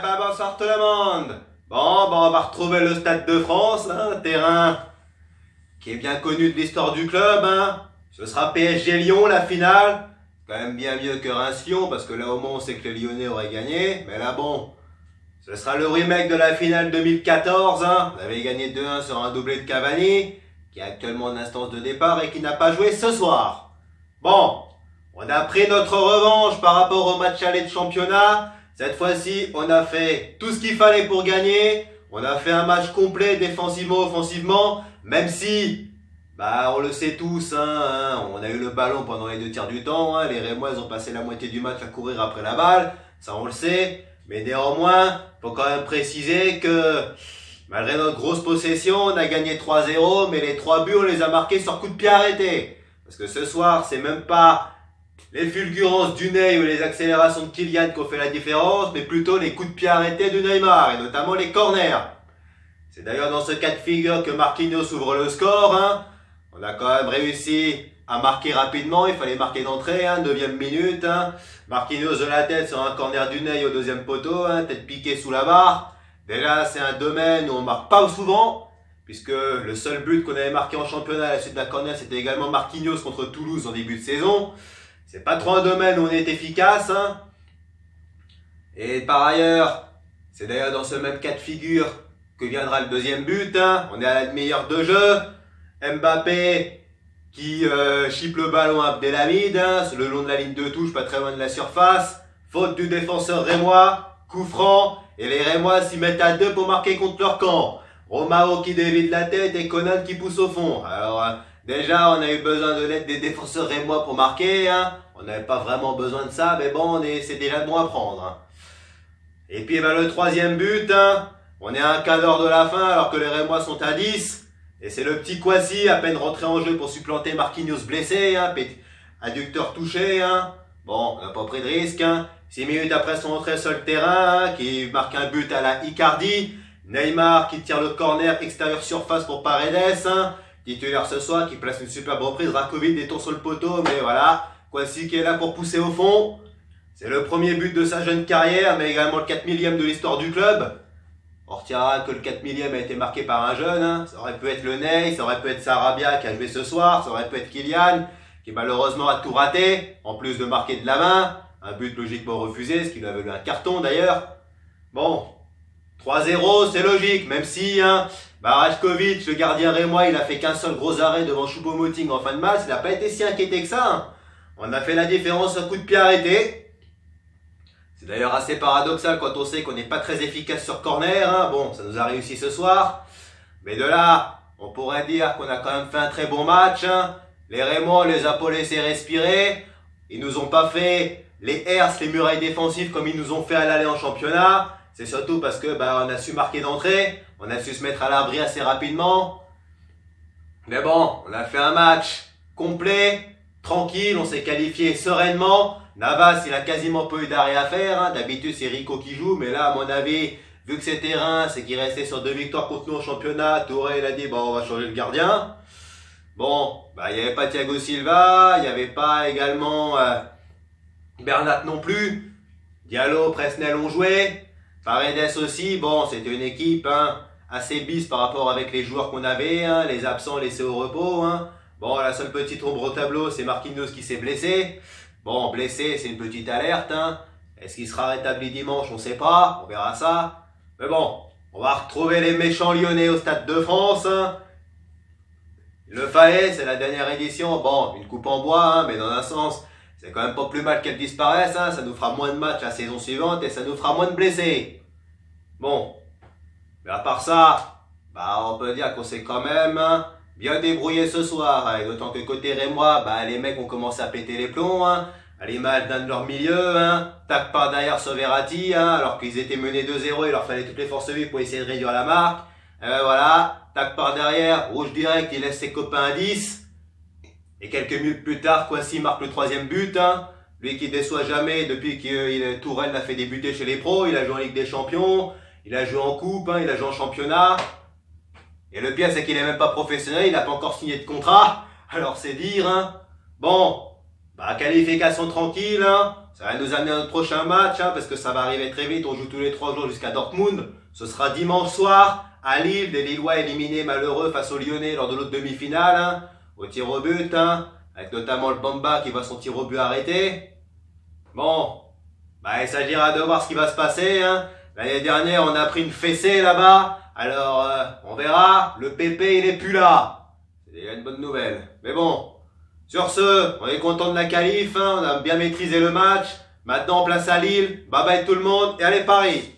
bah bonsoir tout le monde. Bon, bah on va retrouver le Stade de France, hein, terrain qui est bien connu de l'histoire du club, hein. Ce sera PSG Lyon la finale. Quand même bien mieux que Reims-Lyon, parce que là au moins on sait que les Lyonnais auraient gagné. Mais là bon, ce sera le remake de la finale 2014, hein. On avait gagné 2-1 sur un doublé de Cavani, qui est actuellement en instance de départ et qui n'a pas joué ce soir. Bon, on a pris notre revanche par rapport au match aller de championnat. Cette fois-ci, on a fait tout ce qu'il fallait pour gagner. On a fait un match complet défensivement, offensivement. Même si, bah, on le sait tous, hein, on a eu le ballon pendant les 2 tiers du temps. Hein, les Rémois, ils ont passé la moitié du match à courir après la balle. Ça, on le sait. Mais néanmoins, faut quand même préciser que, malgré notre grosse possession, on a gagné 3-0. Mais les 3 buts, on les a marqués sur coup de pied arrêté. Parce que ce soir, c'est même pas les fulgurances du Ney ou les accélérations de Kylian qui ont fait la différence, mais plutôt les coups de pied arrêtés de Neymar, et notamment les corners. C'est d'ailleurs dans ce cas de figure que Marquinhos ouvre le score, hein. On a quand même réussi à marquer rapidement, il fallait marquer d'entrée, hein, 9e minute, hein. Marquinhos de la tête sur un corner du Ney au 2e poteau, hein, tête piquée sous la barre. Déjà, c'est un domaine où on marque pas souvent, puisque le seul but qu'on avait marqué en championnat à la suite d'un corner, c'était également Marquinhos contre Toulouse en début de saison. C'est pas trop un domaine où on est efficace, hein. Et par ailleurs, c'est d'ailleurs dans ce même cas de figure que viendra le 2e but, hein. On est à la demi-heure de jeu. Mbappé qui chipe le ballon à Abdelhamid, hein, le long de la ligne de touche, pas très loin de la surface. Faute du défenseur rémois, coup franc, et les Rémois s'y mettent à 2 pour marquer contre leur camp. Romao qui dévie de la tête et Conan qui pousse au fond. Alors déjà, on a eu besoin de l'aide des défenseurs rémois pour marquer, hein. On n'avait pas vraiment besoin de ça, mais bon, c'est déjà bon à prendre, hein. Et puis le 3e but, hein, on est à un quart d'heure de la fin alors que les Rémois sont à 10. Et c'est le petit Kouassi à peine rentré en jeu pour supplanter Marquinhos blessé, hein, adducteur touché, hein. Bon, on n'a pas pris de risque, hein. 6 minutes après son entrée sur le terrain, hein, qui marque un but à la Icardi. Neymar qui tire le corner extérieur surface pour Paredes, hein, titulaire ce soir, qui place une superbe reprise. Rakovic détourne sur le poteau, mais voilà. Kouassi qui est là pour pousser au fond. C'est le premier but de sa jeune carrière, mais également le 4 millième de l'histoire du club. On retiendra que le 4 millième a été marqué par un jeune, hein. Ça aurait pu être le Ney, ça aurait pu être Sarabia qui a joué ce soir, ça aurait pu être Kylian, qui malheureusement a tout raté, en plus de marquer de la main. Un but logiquement refusé, ce qui lui avait eu un carton d'ailleurs. Bon, 3-0, c'est logique, même si, hein, Rajkovic, le gardien rémois, il a fait qu'un seul gros arrêt devant Choupo-Moting en fin de match, il n'a pas été si inquiété que ça, hein. On a fait la différence au coup de pied arrêté. C'est d'ailleurs assez paradoxal quand on sait qu'on n'est pas très efficace sur corner, hein. Bon, ça nous a réussi ce soir. Mais de là, on pourrait dire qu'on a quand même fait un très bon match, hein. Les Rémois, on les a pas laissés respirer. Ils nous ont pas fait les herses, les murailles défensives comme ils nous ont fait à l'aller en championnat. C'est surtout parce que on a su marquer d'entrée. On a su se mettre à l'abri assez rapidement. Mais bon, on a fait un match complet, tranquille, on s'est qualifié sereinement. Navas, il a quasiment pas eu d'arrêt à faire, hein. D'habitude, c'est Rico qui joue, mais là, à mon avis, vu que c'était Reims et qu'il restait sur 2 victoires contre nous au championnat, Touré, il a dit, bon, on va changer le gardien. Bon, il n'y avait pas Thiago Silva, il n'y avait pas également Bernat non plus. Diallo, Presnel ont joué. Paredes aussi, bon, c'était une équipe, hein, assez bis par rapport avec les joueurs qu'on avait, hein, les absents laissés au repos, hein. Bon, la seule petite ombre au tableau, c'est Marquinhos qui s'est blessé. Bon, blessé, c'est une petite alerte, hein. Est-ce qu'il sera rétabli dimanche? On sait pas, on verra ça. Mais bon, on va retrouver les méchants lyonnais au Stade de France, hein. Il le fallait, c'est la dernière édition. Bon, une coupe en bois, hein, mais dans un sens, c'est quand même pas plus mal qu'elle disparaisse, hein. Ça nous fera moins de matchs la saison suivante et ça nous fera moins de blessés. Bon, mais à part ça, on peut dire qu'on s'est quand même, hein, bien débrouillé ce soir, hein. D'autant que côté rémois, les mecs ont commencé à péter les plombs, hein, à l'image d'un de leur milieu, hein, tac par derrière sur Verratti, hein, alors qu'ils étaient menés 2-0, il leur fallait toutes les forces vives pour essayer de réduire la marque. Voilà, tac par derrière, rouge direct, il laisse ses copains à 10. Et quelques minutes plus tard, Kouassi marque le 3e but, hein. Lui qui déçoit jamais depuis que Tourelle l'a fait débuter chez les pros, il a joué en Ligue des Champions, il a joué en Coupe, hein, il a joué en Championnat. Et le pire, c'est qu'il est même pas professionnel, il n'a pas encore signé de contrat. Alors c'est dire, hein. Bon, Bah, qualification tranquille, hein. Ça va nous amener à notre prochain match, hein, parce que ça va arriver très vite. On joue tous les 3 jours jusqu'à Dortmund. Ce sera dimanche soir, à Lille, des Lillois éliminés malheureux face aux Lyonnais lors de l'autre demi-finale, hein, au tir au but, hein, avec notamment le Bamba qui voit son tir au but arrêté. Bon, bah, il s'agira de voir ce qui va se passer, hein. L'année dernière, on a pris une fessée là-bas. Alors, on verra. Le PP, il est plus là. C'est déjà une bonne nouvelle. Mais bon, sur ce, on est content de la qualif, hein. On a bien maîtrisé le match. Maintenant, place à Lille. Bye bye tout le monde et allez Paris.